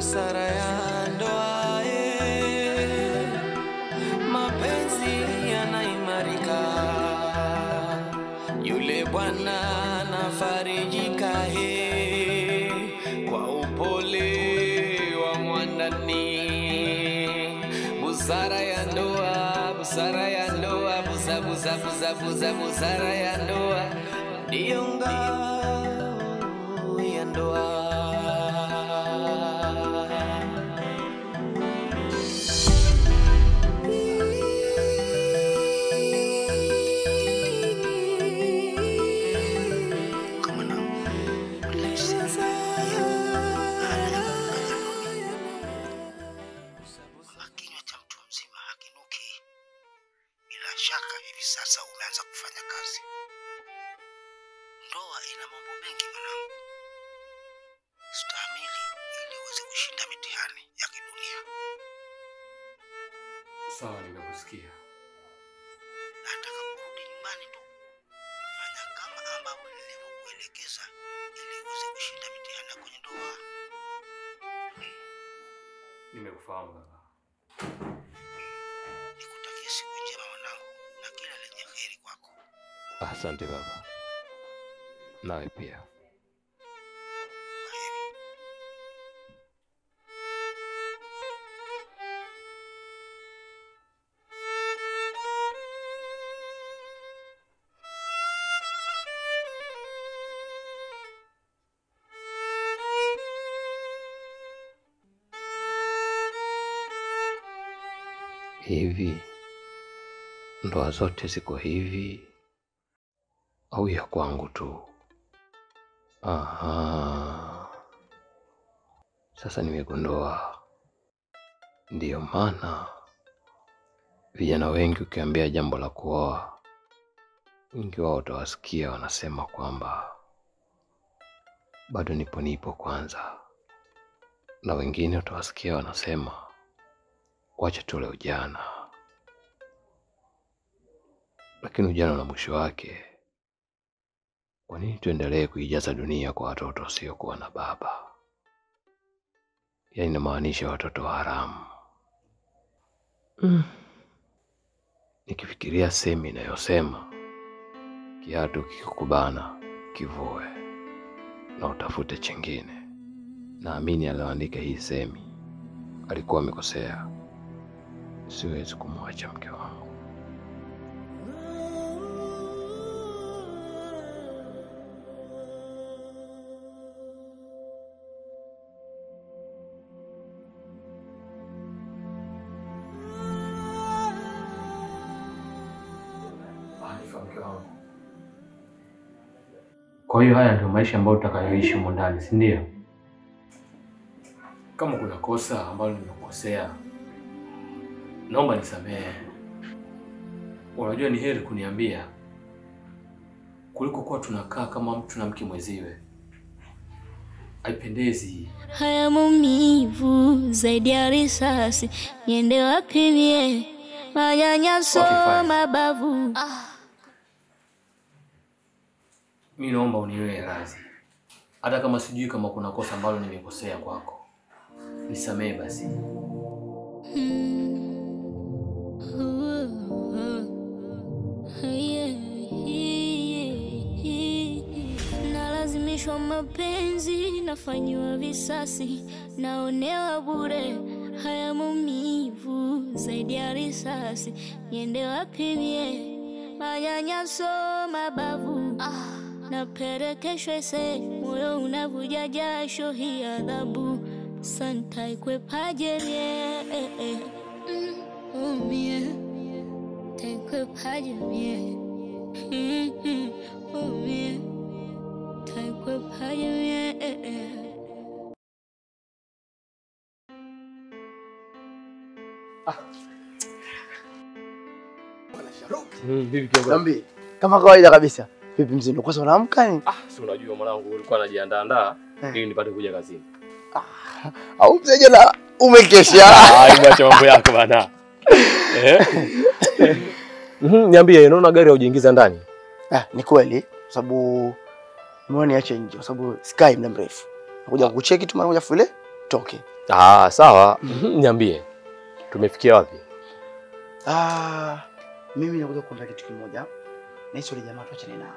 busara ya ndoa, mapenzi yanaimarika, yule bwana anafarijika kwa upole wa mwandani. Busara ya ndoa, busara ya ndoa, busara ya ndoa ndiyo ngao ya ndoa. Shaka hivi sasa umeanza kufanya kazi. Ndoa ina mambo mengi mwanangu. Stahimili ili uweze kushinda mitihani ya kidunia. Sawa, nimekusikia. Nataka kurudi nyumbani tu. Fanya kama ambavyo nilivyokuelekeza ili uweze kushinda mitihani ya kwenye ndoa. Nimekufahamu baba. Nikutakia siku njema mwanangu na kila lenye heri kwako. Asante baba. Nawe pia. Hivi ndoa zote ziko hivi au ya kwangu tu? Aha, sasa nimegundua. Ndiyo maana vijana wengi ukiambia jambo la kuoa, wengi wao utawasikia wanasema kwamba bado nipo kwanza, na wengine utawasikia wanasema wacha tule ujana. Lakini ujana na mwisho wake. Kwa nini tuendelee kuijaza dunia kwa watoto wasiokuwa na baba? Yaani inamaanisha watoto wa haramu. Nikifikiria semi inayosema kiatu kikukubana kivue na utafute chingine, naamini aliyoandika hii semi alikuwa amekosea. Siwezi kumwacha mke wangu. Kwa hiyo haya ndio maisha ambayo tutakayoishi huko ndani, si ndio? Kama kuna kosa ambalo nimekosea, naomba nisamehe. Unajua ni heri kuniambia kuliko kuwa tunakaa kama mtu na mke mweziwe. Haipendezi. Haya maumivu zaidi ya risasi, niende wapi mie? Manyanyaso mabavu. Mimi naomba uniwe radhi. Hata kama sijui kama kuna kosa ambalo nimekosea kwako, nisamehe basi. Nalazimishwa mapenzi, nafanywa visasi, naonewa bure. Haya maumivu zaidi ya risasi, niende wapi mie? Manyanyaso mabavu. Naperekeshwa se, moyo unavuja jasho, hii adhabu santa ikwepaje mie? Mie taikwepaje mie? Mie taikwepaje mie? Bwana Sharuki. Vipi kiongozi? Zambi, kama kawaida kabisa. Vipi mzee, unakosa unaamka ni? Si unajua mwanangu ulikuwa unajiandaa ili nipate kuja kazini. Au mzee jana umekesha? Acha mambo yako bana. Niambie, unaona gari haujiingiza ndani? Ni kweli, sababu nimeona niache nje, sababu sky muda mrefu. Nakuja kukucheki tu mara moja fule toke. Sawa. Niambie. Tumefikia wapi? Mimi nakuja kuomba kitu kimoja. Na hizo wale jamaa tuachane nao.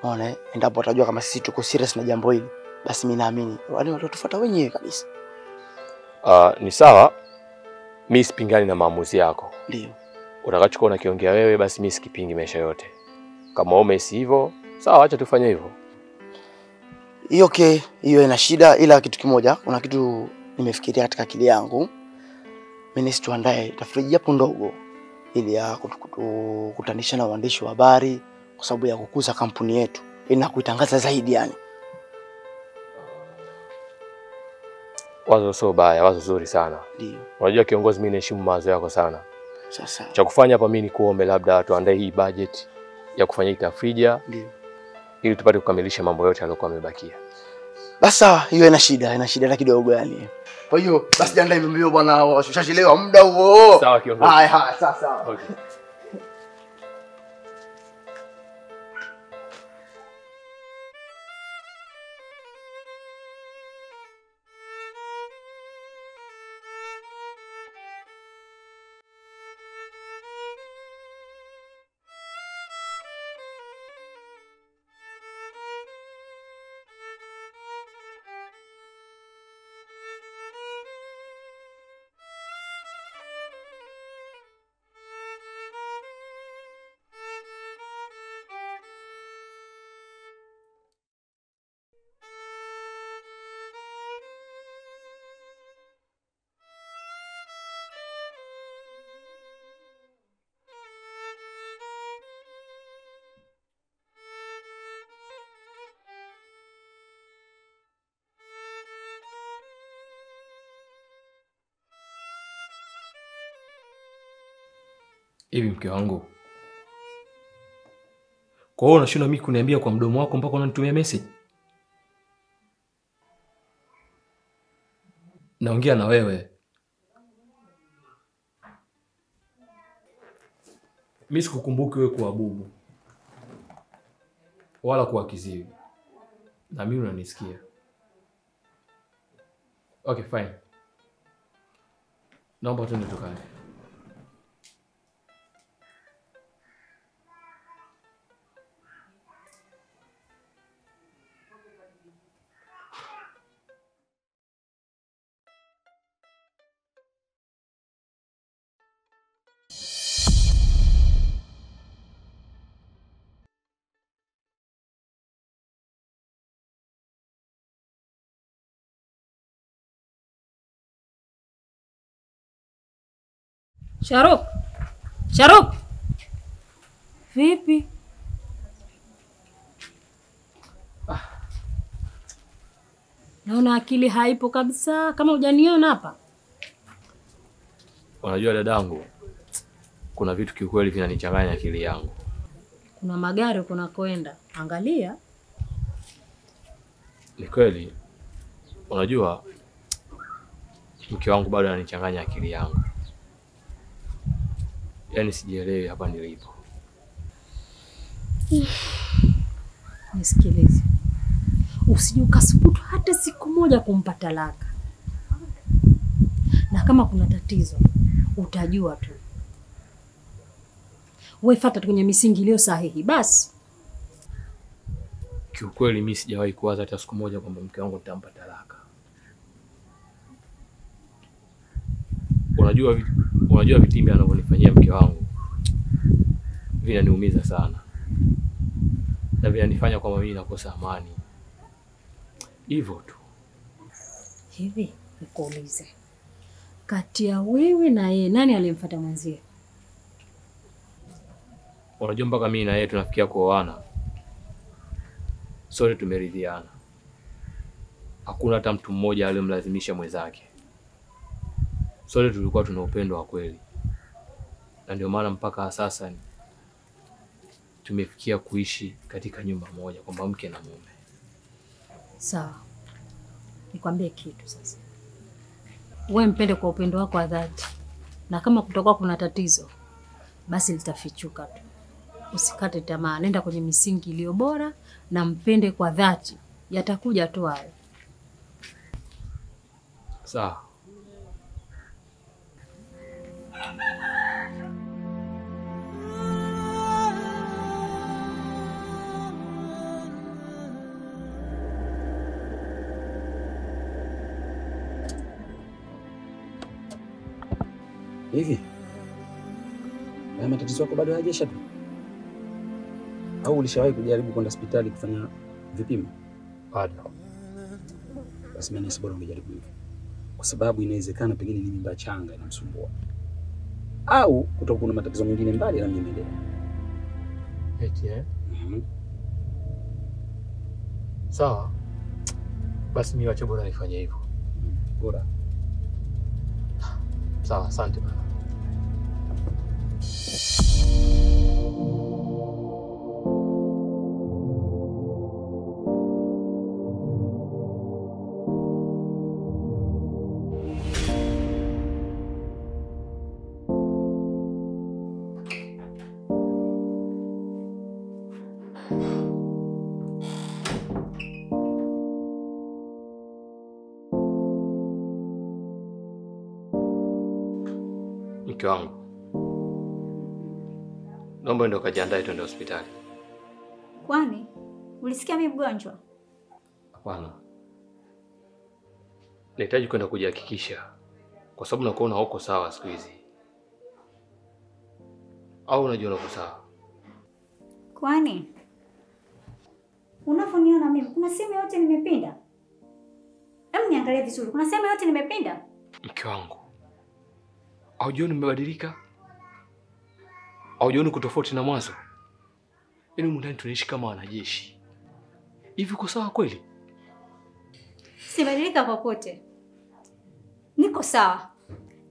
Unaona, endapo watajua kama sisi tuko serious na jambo hili, basi mimi naamini wale watatufuata wenyewe kabisa. Ni sawa. Mimi sipingani na maamuzi yako. Ndio. Utakachokuwa unakiongea wewe basi mimi sikipingi maisha yote. Kama umesi hivyo, sawa, acha tufanye hivyo. Hiyo hiyo ina shida, ila kitu kimoja, kuna kitu nimefikiria katika akili yangu. Mimi tuandae tafriji japo ndogo ili ya kukutanisha na waandishi wa habari kwa sababu ya kukuza kampuni yetu na kuitangaza zaidi yani. Wazo sio baya, wazo zuri sana. Ndio. Unajua kiongozi, mimi naheshimu mawazo yako sana. Sasa cha kufanya hapa mimi ni kuombe labda tuandae hii budget ya kufanya tafrija. Ndio. Ili tupate kukamilisha mambo yote yaliyokuwa yamebakia. Basi sawa, hiyo ina shida hata kidogo yani. Kwa hiyo basi jiandae mbio bwana, ushachelewa muda huo. Sawa kiongozi. Haya, sawa. Okay. Hivi mke wangu, kwa hiyo unashindwa mimi kuniambia kwa mdomo wako mpaka unanitumia message? Naongea na wewe. Mimi sikukumbuki wewe kwa bubu wala kwa kiziwi. Na mimi unanisikia. Okay, fine. Naomba tuende tukale. Sharuk. Vipi? Naona akili haipo kabisa, kama hujaniona hapa. Unajua dadangu, kuna vitu kiukweli vinanichanganya akili yangu. Kuna magari kuna kwenda. Angalia. Ni kweli. Unajua mke wangu bado ananichanganya akili yangu. Yaani sijielewi hapa nilipo. Nisikilize. Usije ukasubutu hata siku moja kumpa talaka. Na kama kuna tatizo, utajua tu. Wewe fuata kwenye misingi iliyo sahihi basi. Kiukweli mimi sijawahi kuwaza hata siku moja kwamba mke wangu nitampa talaka. Unajua vitimbi anavyonifanyia mke wangu vinaniumiza sana. Na vinanifanya kwamba mimi nakosa amani. Hivyo tu. Hivi nikuulize. Kati ya wewe na yeye nani alimfuata mwenzie? Unajua mpaka mimi na yeye tunafikia kuoana. Sote tumeridhiana. Hakuna hata mtu mmoja aliyemlazimisha mwenzake. Sote tulikuwa tuna upendo wa kweli. Na ndio maana mpaka sasa tumefikia kuishi katika nyumba moja kwamba mke na mume. Sawa. Nikwambie kitu sasa. Wewe mpende kwa upendo wako wa dhati. Na kama kutoka kuna tatizo, basi litafichuka tu. Usikate tamaa, nenda kwenye misingi iliyo bora na mpende kwa dhati. Yatakuja tu hayo. Sawa. Hivi haya matatizo yako bado hayajaisha tu? Au ulishawahi kujaribu kwenda hospitali kufanya vipimo? Bado. Basi mimi bora ungejaribu hivyo, kwa sababu inawezekana pengine ni mimba changa inamsumbua, au kutoka kuna matatizo mengine mbali na mimi. Eti sawa. Basi mimi wacha bora nifanye hivyo. Bora. Sawa, asante bana. Mke wangu, naomba ndio kajiandae twende hospitali. Kwani ulisikia mimi mgonjwa? Hapana. Nahitaji kwenda kujihakikisha kwa sababu nakuona huko sawa siku hizi. Au unajua uko sawa? Kwani unafuniona mimi kuna sehemu yote nimepinda? Hebu niangalie vizuri. Kuna sehemu yote nimepinda? Mke wangu, haujioni umebadilika? Haujioni kutofauti na mwanzo? Yaani mundani tunaishi kama wanajeshi. Hivi uko sawa kweli? Sibadilika popote. Niko sawa.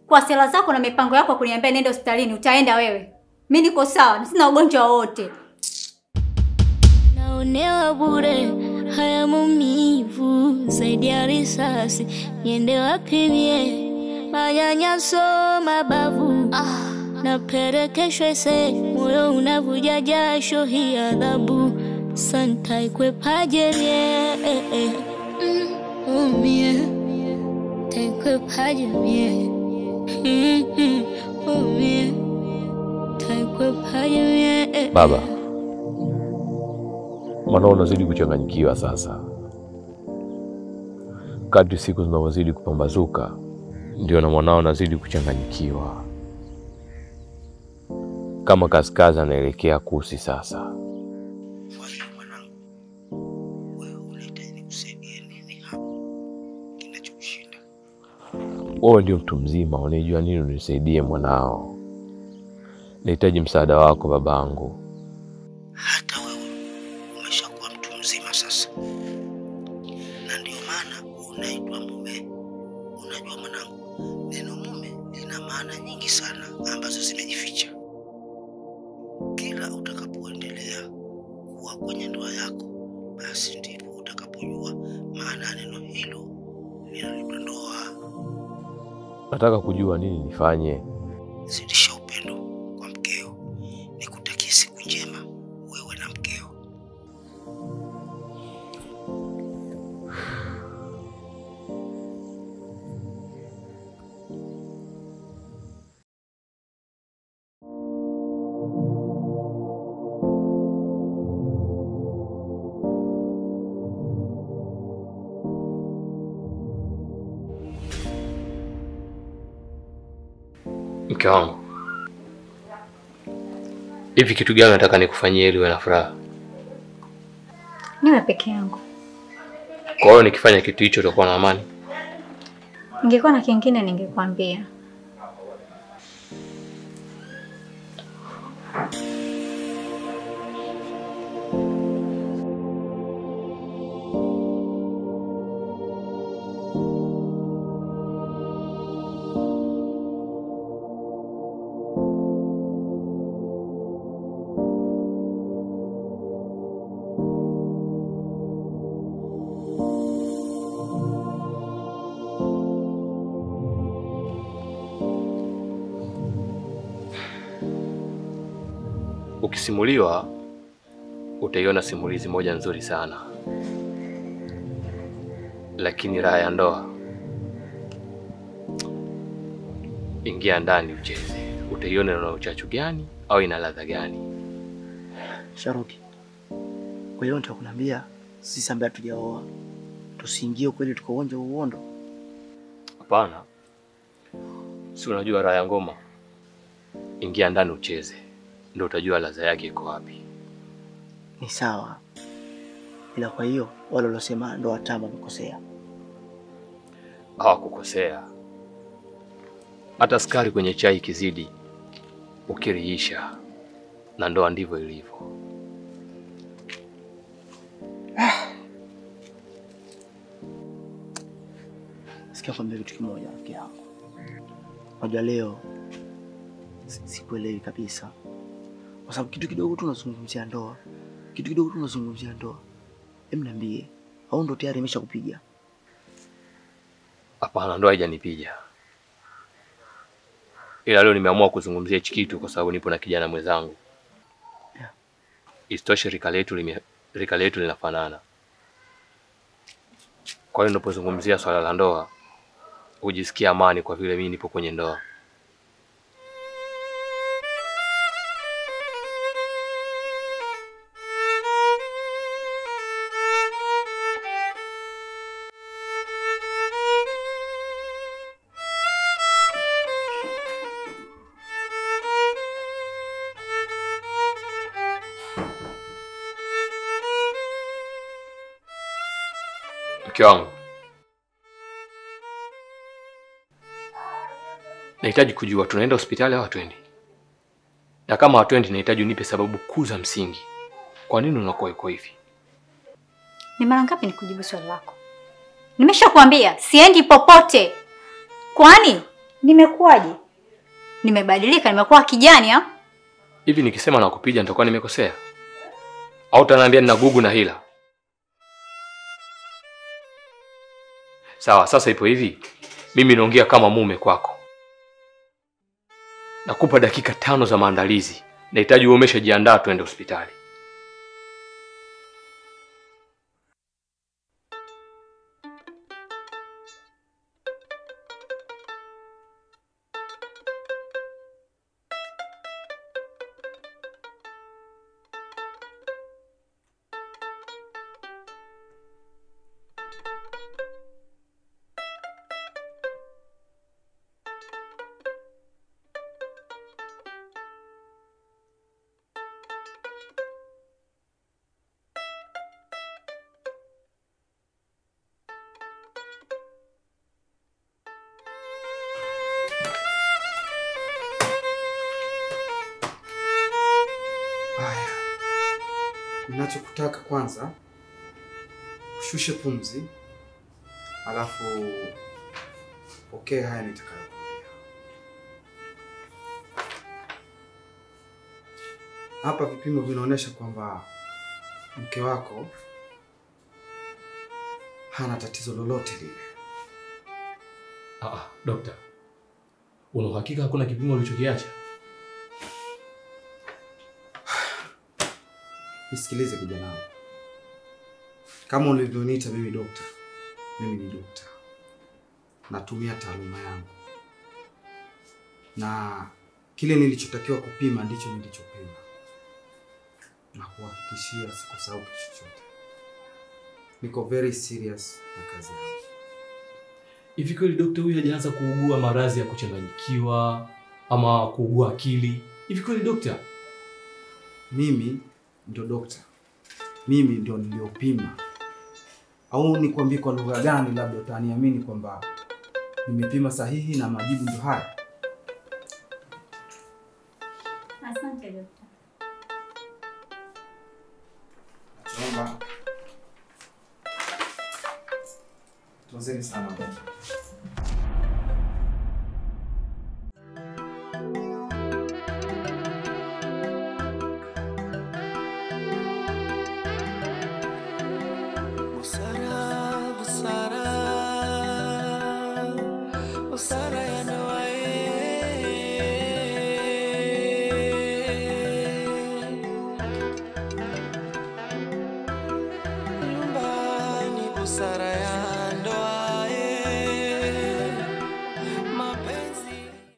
Kwa sera zako na mipango yako kuniambia nenda hospitalini, utaenda wewe. Mimi niko sawa, na sina ugonjwa wote. Naonewa bure, haya maumivu zaidi ya risasi. Niende wapi mie? Manyanyaso mabavu. Naperekeshwa ese, moyo unavuja jasho, hii adhabu. Santa ikwepaje mie? Mie taikwepaje mie? Mie taikwepaje mie? Baba, maana unazidi kuchanganyikiwa sasa. Kadri siku zinazozidi kupambazuka, ndio na mwanao anazidi kuchanganyikiwa. Kama kaskazi anaelekea kusi sasa. Wewe ndio mtu mzima, unajua nini unisaidie mwanao. Nahitaji msaada wako babangu. Hata wewe umeshakuwa mtu mzima sasa, na ndio maana unaitwa mume. Unajua mwanangu, neno mume lina maana nyingi sana ambazo zimejificha. Kila utakapoendelea kuwa kwenye ndoa yako, basi ndipo utakapojua maana ya neno hilo linalondoa. Nataka kujua nini nifanye. Zidisha upendo kwa mkeo. Nikutakie siku njema wewe na mkeo. Mke wangu, hivi kitu gani nataka nikufanyie ili uwe na furaha? Niwe peke yangu. Kwa hiyo nikifanya kitu hicho utakuwa na amani? Ningekuwa na kingine ningekwambia. Ukisimuliwa utaiona simulizi moja nzuri sana, lakini raha ya ndoa Ingia ndani ucheze. Utaiona na uchachu gani au ina ladha gani. Sharuki, kwa hiyo nitakwambia sisi ambaye tujaoa tusiingie kweli tukaonja uondo. Hapana. Si unajua raha ya ngoma? Ingia ndani ucheze. Ndio utajua ladha yake iko wapi. Ni sawa. Ila kwa hiyo wale walosema ndo Atama wamekosea. Hawakukosea. Hata sukari kwenye chai kizidi ukiriisha, na ndoa ndivyo ilivyo. Sikia kwambia kitu kimoja rafiki yangu. Unajua leo sikuelewi kabisa. Kwa sababu kitu kidogo tu unazungumzia ndoa. Kitu kidogo tu unazungumzia ndoa. Hebu niambie, au ndo tayari imeshakupiga? Hapana, ndoa haijanipiga. Ila leo nimeamua kuzungumzia hichi kitu kwa sababu nipo na kijana mwenzangu. Yeah. Isitoshe rika letu linafanana. Kwa hiyo ninapozungumzia swala la ndoa, hujisikia amani kwa vile mimi nipo kwenye ndoa. Mke wangu, nahitaji kujua tunaenda hospitali au hatuendi? Na kama hatuendi, nahitaji unipe sababu kuu za msingi. Kwa nini unakuwa uko hivi? Ni mara ngapi nikujibu swali lako? Nimeshakwambia siendi popote. Kwani nimekuwaje? Nimebadilika, nimekuwa kijani ha? Hivi nikisema nakupiga nitakuwa nimekosea? Au utaniambia nina gugu na hila? Sawa, sasa ipo hivi. Mimi naongea kama mume kwako. Nakupa dakika 5 za maandalizi. Nahitaji uwe umeshajiandaa tuende hospitali. Ninachokutaka kwanza ushushe pumzi, alafu haya nitakayokuambia. Hapa vipimo vinaonyesha kwamba mke wako hana tatizo lolote lile. Dokta. Una uhakika hakuna kipimo ulichokiacha? Nisikilize kijana wangu. Kama ulivyoniita mimi dokta, mimi ni dokta. Natumia taaluma yangu. Na kile nilichotakiwa kupima ndicho nilichopima. Na kuhakikishia sikusahau kitu chochote. Niko very serious na kazi yangu. Hivi kweli dokta huyu hajaanza kuugua maradhi ya kuchanganyikiwa ama kuugua akili? Hivi kweli dokta? Mimi ndio dokta. Mimi ndio niliopima. Au nikwambie kwa lugha gani labda utaniamini kwamba nimepima sahihi na majibu ndio haya? Asante dokta. Naomba tuanze sana dokta. Busara, busara, busara.